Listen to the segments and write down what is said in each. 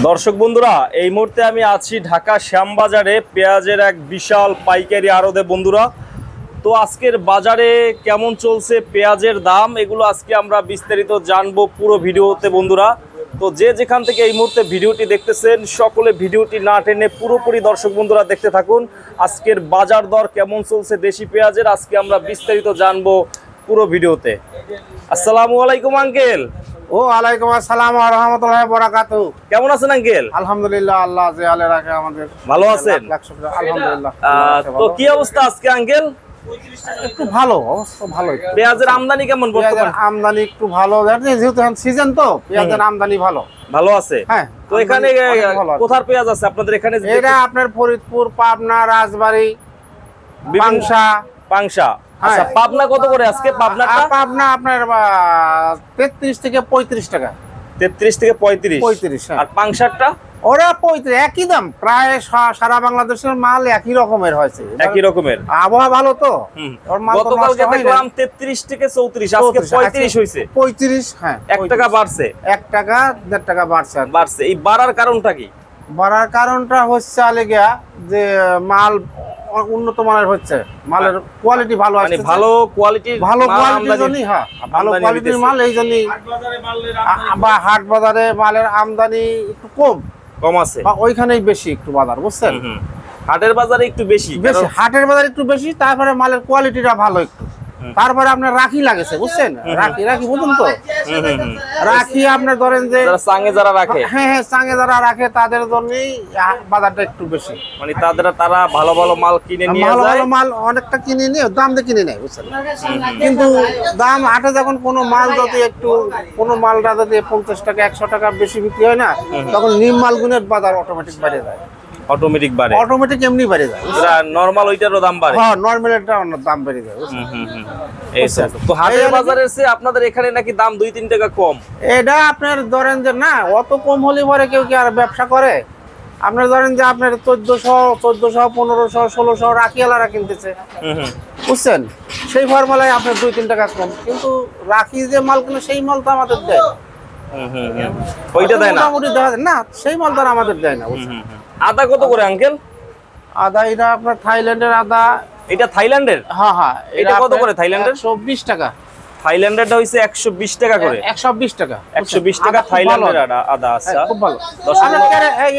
দর্শক বন্ধুরা, এই মুহূর্তে আমি আছি ঢাকা শ্যামবাজারে পেঁয়াজের এক বিশাল পাইকারি আড়তে বন্ধুরা। তো আজকের বাজারে কেমন চলছে পেঁয়াজের দাম, এগুলো আজকে আমরা বিস্তারিত জানবো পুরো ভিডিওতে বন্ধুরা। তো যে যেখান থেকে এই মুহূর্তে ভিডিওটি দেখতেছেন সকলে ভিডিওটি না টেনে পুরোপুরি দর্শক বন্ধুরা দেখতে থাকুন। আজকের বাজার দর কেমন চলছে দেশি পেঁয়াজের আজকে আমরা বিস্তারিত জানবো পুরো ভিডিওতে। আসসালামু আলাইকুম আঙ্কেল। ওয়ালাইকুম আসসালাম ওয়া রাহমাতুল্লাহি ওয়া বারাকাতুহু। কেমন আছেন আঙ্কেল? আলহামদুলিল্লাহ, আল্লাহ যে আলে রাখে আমাদের। ভালো আছেন? আলহামদুলিল্লাহ। তো কি অবস্থা আজকে আঙ্কেল? একটু ভালো অবস্থা, ভালো। পেঁয়াজের আমদানি কেমন বর্তমানে? আমদানি একটু ভালো, যেহেতু সিজন তো পেঁয়াজের আমদানি ভালো ভালো আছে। হ্যাঁ। তো এখানে কোথার পেঁয়াজ আছে আপনাদের এখানে? এটা আপনার ফরিদপুর, পাবনা, রাজবাড়ী, পাংশা। আচ্ছা, পাবনা কত করে আজকে? পাবনা আপনার 33 থেকে 35 টাকা। 33 থেকে 35। আর পাংশারটা? ওরা 35, একই দাম। প্রায় সারা বাংলাদেশের মাল একই রকমের হয়েছে, একই রকমের। আবহাওয়া ভালো তো। গতকালকে দেখলাম 33 থেকে 34, আজকে 35 হইছে। 35, হ্যাঁ, 1 টাকা বাড়ছে। 1 টাকা 1.5 টাকা বাড়ছে। এই বাড়ার কারণটা কি? বাড়ার কারণটা হচ্ছে আলেগা যে মাল উন্নত মানের হচ্ছে, মালের কোয়ালিটি ভালো আছে, মানে ভালো কোয়ালিটির জন্য। হ্যাঁ, ভালো কোয়ালিটির মাল, এই জন্য বা হাট বাজারে মালের আমদানি একটু কম আছে, বা ওইখানেই বেশি একটু বাজার, বুঝছেন? হাটের বাজারে একটু বেশি, হাটের বাজারে একটু বেশি। তারপরে মালের কোয়ালিটিটা ভালো একটু। তারপরে আপনার রাখি লাগেছে, বুঝছেন? রাখি বুঝুন তো। রাখি আপনার ধরেন যে সাঙ্গে যারা রাখে, হ্যাঁ, সাঙ্গে যারা রাখে তাদের জন্যই বাজারটা একটু বেশি। মানে তারা ভালো ভালো মাল কিনে নিয়ে যায়, ভালো মাল অনেকটা কিনে নিয়ে দাম দিয়ে কিনে নেয়, বুঝছেন? কিন্তু দাম হাটে যখন কোনো মাল যদি কোনো মালটা যদি 50 টাকা 100 টাকা বেশি বিক্রি হয় না, তখন নিম মালগুনের বাজার অটোমেটিক বেড়ে যায়। অটোমেটিক এমনি বেড়ে যায়। নরমাল ওইটারও দাম বাড়ে। হ্যাঁ, নরমাল এর দাম বেড়ে যায়। তো হাটের বাজারে এসে আপনাদের এখানে নাকি দাম 2-3 টাকা কম। এটা আপনার ধরেন যে না, অত কম হলে পরে কেউ কি আর ব্যবসা করে? আপনার ধরেন যে আপনার 1400, 1500, 1600 রাখিওয়ালারা কিনতেছে, বুঝছেন? সেই ফর্মুলায় আপনার 2-3 টাকা কম। কিন্তু রাখি যে মাল কিনে সেই মাল তো আমাদের দেয় না। ওইটা দেয় না, মোটামুটি দেওয়া যায় না, সেই মাল তো আমাদের দেয় না, বুঝছেন? আদা কত করে আঙ্কেল? আদা এটা আপনার থাইল্যান্ডের আদা। এটা থাইল্যান্ডের? হ্যাঁ। এটা কত করে থাইল্যান্ডের? 120 টাকা। থাইল্যান্ডেরটা হইছে 120 টাকা করে। 120 টাকা। 120 টাকা থাইল্যান্ডের আদা। আচ্ছা, খুব ভালো।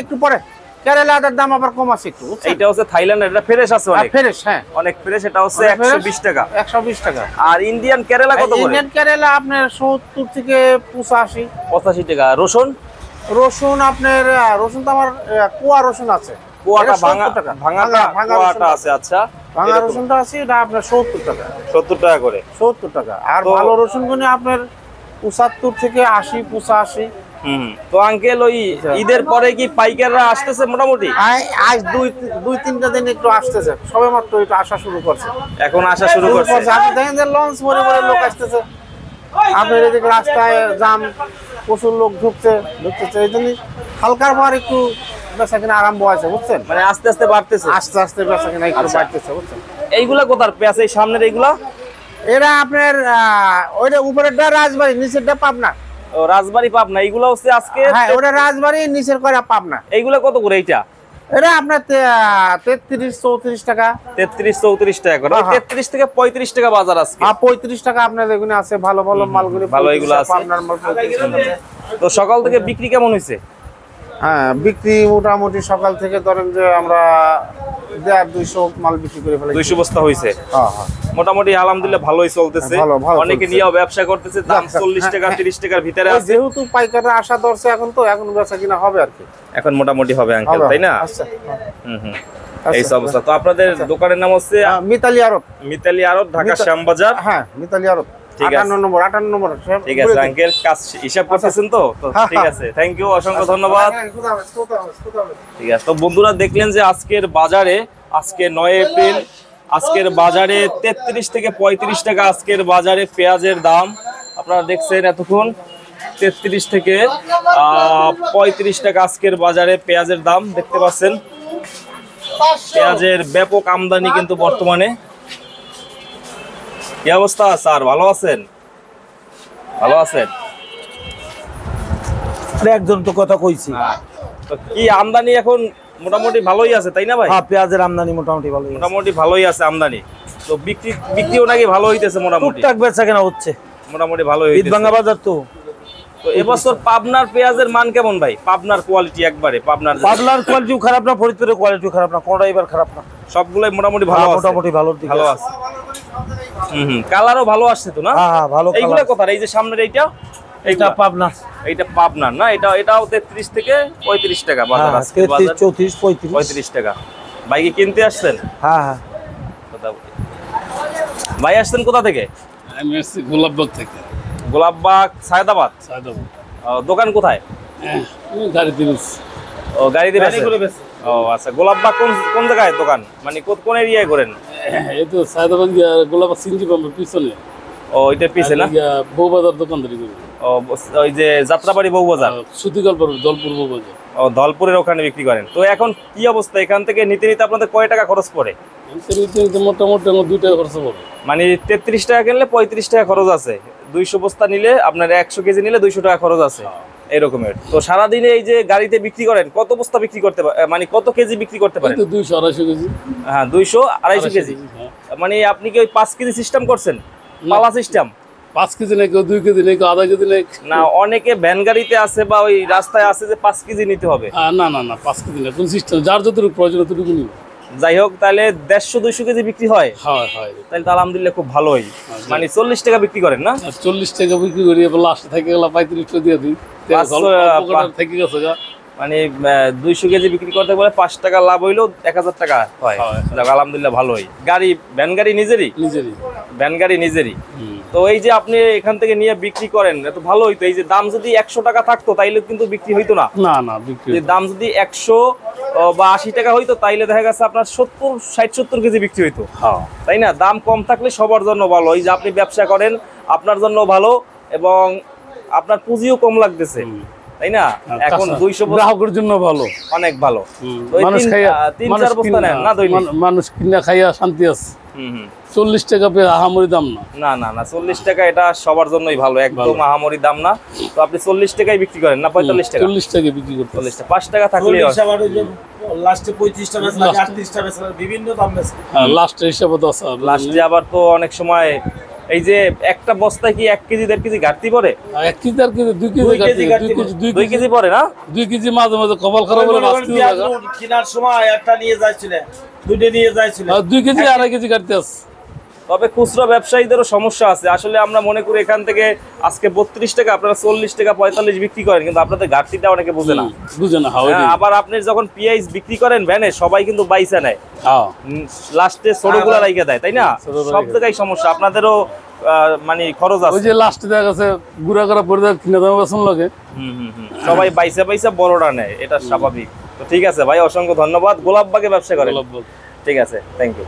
একটু পরে কেরালা আদার দাম আবার কম আছে একটু। এইটা হচ্ছে থাইল্যান্ডের, এটা ফ্রেশ আছে অনেক। ফ্রেশ, হ্যাঁ, অনেক ফ্রেশ। এটা হচ্ছে 120 টাকা। 120 টাকা। আর ইন্ডিয়ান কেরালা কত করে? ইন্ডিয়ান কেরালা আপনার 70 থেকে 85 টাকা। রসুন আপনার রসুন তো আমার কুয়া রসুন আছে, কুয়াটা ভাঙা আছে। আচ্ছা, ভাঙা রসুনটা আছে, এটা আপনার 70 টাকা। 70 টাকা করে। 70 টাকা। আর ভালো রসুন গুলো আপনার 75 থেকে 80, 85। তো আঙ্কেল, ওই ঈদের পরে কি পাইকাররা আসতেছে মোটামুটি? আজ 2-3টা দিন একটু আসতেছে, সবে মাত্র একটু আসা শুরু করছে। এখন আসা শুরু করছে। আপনি দেখেন যে লঞ্চ ভরে লোক আসতেছে। আপনার এদিকে রাস্তায় জাম, প্রচুর লোক ঢুকছে। এই জন্য হালকার পর একটু বেচা কিনা আরম্ভ হয়েছে, বুঝছেন? মানে আস্তে আস্তে বাড়তেছে। আস্তে বেচা কিনা একটু বাড়তেছে, বুঝছেন? এইগুলা কোথার পেঁয়াজ? এই সামনের এইগুলা? এরা আপনার ওইটা উপরেরটা রাজবাড়ি, নিচেরটা পাবনা। ও, রাজবাড়ি পাবনা। এইগুলা হচ্ছে আজকে? হ্যাঁ, ওটা রাজবাড়ি, নিচের করে পাবনা। এইগুলা কত করে এইটা? এটা আপনার 33-34 টাকা। 33-34 টাকা করে। 33 থেকে 35 টাকা বাজার আজকে। 35 টাকা আপনার এগুলো আছে, ভালো মালগুলো ভালো, এগুলো আছে। পাবনার মাল 35 টাকা। তো সকাল থেকে বিক্রি কেমন হয়েছে? হ্যাঁ, বিক্রি মোটামুটি সকাল থেকে ধরেন যে আমরা 200 মাল বিক্রি করে ফেলেছি। 200 বস্তা হয়েছে। হ্যাঁ। মোটামুটি আলহামদুলিল্লাহ ভালোই চলতেছে। অনেকে নিয়েও ব্যবসা করতেছে। দাম 40 টাকা 30 টাকার ভিতরে আছে। যেহেতু পাইকাররা আশা ধরছে এখন বেচা কিনা হবে আর কি। এখন মোটামুটি হবে আঙ্কেল, তাই না? আচ্ছা। এই অবস্থা। তো আপনাদের দোকানের নাম হচ্ছে মিতালি আড়ত, ঢাকা শ্যামবাজার। হ্যাঁ, মিতালি আড়ত। ঠিক আছে, 58 নম্বর। ঠিক আছে আঙ্কেল, কাজ হিসাব করতেছেন তো? ঠিক আছে, থ্যাংক ইউ, অসংখ্য ধন্যবাদ। ঠিক আছে। তো বন্ধুরা, দেখলেন যে আজকের বাজারে, আজকে 9 এপ্রিল, আজকের বাজারে 33 থেকে 35 টাকা আজকের বাজারে পেঁয়াজের দাম। আপনারা দেখছেন এতক্ষণ 33 থেকে 35 টাকা আজকের বাজারে পেঁয়াজের দাম দেখতে পাচ্ছেন। পেঁয়াজের ব্যাপক আমদানি কিন্তু বর্তমানে। কি অবস্থা স্যার, ভালো আছেন? ভালো আছেন? একজন তো কথা কইছি। তো কি আমদানি এখন মোটামুটি ভালোই আছে তাই না ভাই? হ্যাঁ, পেঁয়াজের আমদানি মোটামুটি ভালোই আছে। মোটামুটি ভালোই আছে আমদানি। তো বিক্রিও নাকি ভালো হইতেছে মোটামুটি? টুকটাক বেচা কেনা হচ্ছে, মোটামুটি ভালোই ঈদ হইতেছে। ভাঙা বাজার তো। তো এবছর পাবনার পেঁয়াজের মান কেমন ভাই? পাবনার কোয়ালিটি একবারে পাবনার কোয়ালিটিও খারাপ না, ফরিদপুরের কোয়ালিটিও খারাপ না, কোনটা এবার খারাপ না, সবগুলাই মোটামুটি ভালো আছে। মোটামুটি ভালোর দিকে ভালো আছে। কালারও ভালো আসছে তো না? হ্যাঁ, ভালো। এইগুলা কোথায়? এই যে সামনের এইটা এটা পাবনা, এইটা পাবনার না? এটাও 33 থেকে 35 টাকা বাজার আছে। 33, 34, 35। 35 টাকা। ভাই কি কিনতে আসছেন? হ্যাঁ। ভাই আসছেন কোথা থেকে? আমি আসছি গোলাপবাগ থেকে। গোলাপবাগ, সায়দাবাদ। দোকান কোথায়? গাড়িতে বেশি। ও, গাড়িতে বেচেন? ও আচ্ছা। গোলাপবাগ কোন জায়গায় দোকান, মানে কোন এরিয়ায় করেন? এই তো সায়দাবাদ গোলাপবাগ সিনজি পাম্পের পিছনে। ও, ওইটা পিছে না? বউবাজার দোকানদারি করি। ও, ওই যে যাত্রাবাড়ি বউবাজার, সুতিগল্প দলপুর বউবাজার। ও, ধলপুরের ওখানে বিক্রি করেন। তো এখন কি অবস্থা, এখান থেকে নিতে নিতে আপনাদের কয় টাকা খরচ পড়ে? মোটামুটি আমার 2 টাকা খরচ পড়ে। মানে 33 টাকা কিনলে 35 টাকা খরচ আছে। 200 বস্তা নিলে আপনার 100 কেজি নিলে 200 টাকা খরচ আছে এরকমের। তো সারাদিনে এই যে গাড়িতে বিক্রি করেন কত বস্তা বিক্রি করতে মানে কত কেজি বিক্রি করতে পারেন? 200-250 কেজি। হ্যাঁ, 200-250 কেজি। মানে আপনি কি ওই 5 কেজি সিস্টেম করছেন, পালা সিস্টেম? 5 কেজি নেই, 2 কেজি নেই, আধা কেজি নেই। না, অনেকে ভ্যান গাড়িতে আছে বা ওই রাস্তায় আছে যে 5 কেজি নিতে হবে। না 5 কেজি নেই, কোন সিস্টেম যার যতটুকু প্রয়োজন ততটুকু নিব। যাই হোক, তাহলে 150-200 কেজি বিক্রি হয়। হয়। তাহলে তো আলহামদুলিল্লাহ খুব ভালোই। মানে 40 টাকা বিক্রি করেন না? 40 টাকা বিক্রি করি, এবার লাস্টে থেকে গেল 35 টাকা দিয়ে দিই। থেকে গেছে গা। মানে 200 কেজি বিক্রি করতে গেলে 5 টাকা লাভ হইলেও 1000 টাকা হয়। যাক, আলহামদুলিল্লাহ ভালোই। ভ্যান গাড়ি নিজেরই? ভ্যান গাড়ি নিজেরই। তো এই যে আপনি এখান থেকে নিয়ে বিক্রি করেন, এত ভালো হইতো। এই যে দাম যদি 100 টাকা থাকতো তাইলে কিন্তু বিক্রি হইতো না। না বিক্রি। দাম যদি 100 বা 80 টাকা হইতো তাইলে দেখা গেছে আপনার 60-70 কেজি বিক্রি হইতো। তাই না? দাম কম থাকলে সবার জন্য ভালো। এই যে আপনি ব্যবসা করেন, আপনার জন্য ভালো, এবং আপনার পুঁজিও কম লাগতেছে, তাই না? এখন 200 গ্রাহকের জন্য ভালো, অনেক ভালো। মানুষ 3-4 বস্তা নেন না দৈনিক? মানুষ কিনা খাইয়া শান্তি আছে। 40 টাকা আহামরি দাম না। না 40 টাকা এটা সবার জন্যই ভালো, একদম আহামরি দাম না। তো আপনি 40 টাকায় বিক্রি করেন না 45 টাকা? 40 টাকা বিক্রি করতে। 40 টাকা, 5 টাকা থাকলে লাস্টে 35 টাকা বেচা, 38 টাকা বেচা, বিভিন্ন দাম বেচা। লাস্টে হিসাবে তো আছে। লাস্টে আবার তো অনেক সময় এই যে একটা বস্তায় কি 1 কেজি 1.5 কেজি ঘাটতি পড়ে? 1 কেজি 1.5 কেজি 2 কেজি পড়ে না? 2 কেজি মাঝে মাঝে কপাল খারাপ হলে কেনার সময় একটা নিয়ে যাচ্ছিলেন, দুটো নিয়ে যাচ্ছিলেন, 2 কেজি 2.5 কেজি কাটতে আছে। তবে খুচরা ব্যবসায়ীদেরও সমস্যা আছে। আসলে আমরা মনে করি এখান থেকে আজকে 32 টাকা, আপনারা 40 টাকা 45 বিক্রি করেন, কিন্তু আপনাদের ঘাটতিটা অনেকে বুঝে না। আবার আপনি যখন পিআইস বিক্রি করেন ভ্যানে, সবাই কিন্তু বাইসা নেয়, লাস্টে ছোটগুলা রাইখা দেয়, তাই না? সব জায়গায় সমস্যা। আপনাদেরও মানে খরচ আছে। ওই যে লাস্টে দেখা গেছে গুড়া করা পড়ে কিনা দাম বেতন লাগে। সবাই বাইসা বড়টা নেয়, এটা স্বাভাবিক। তো ঠিক আছে ভাই, অসংখ্য ধন্যবাদ। গোলাপবাগে ব্যবসা করেন? ঠিক আছে, থ্যাংক ইউ।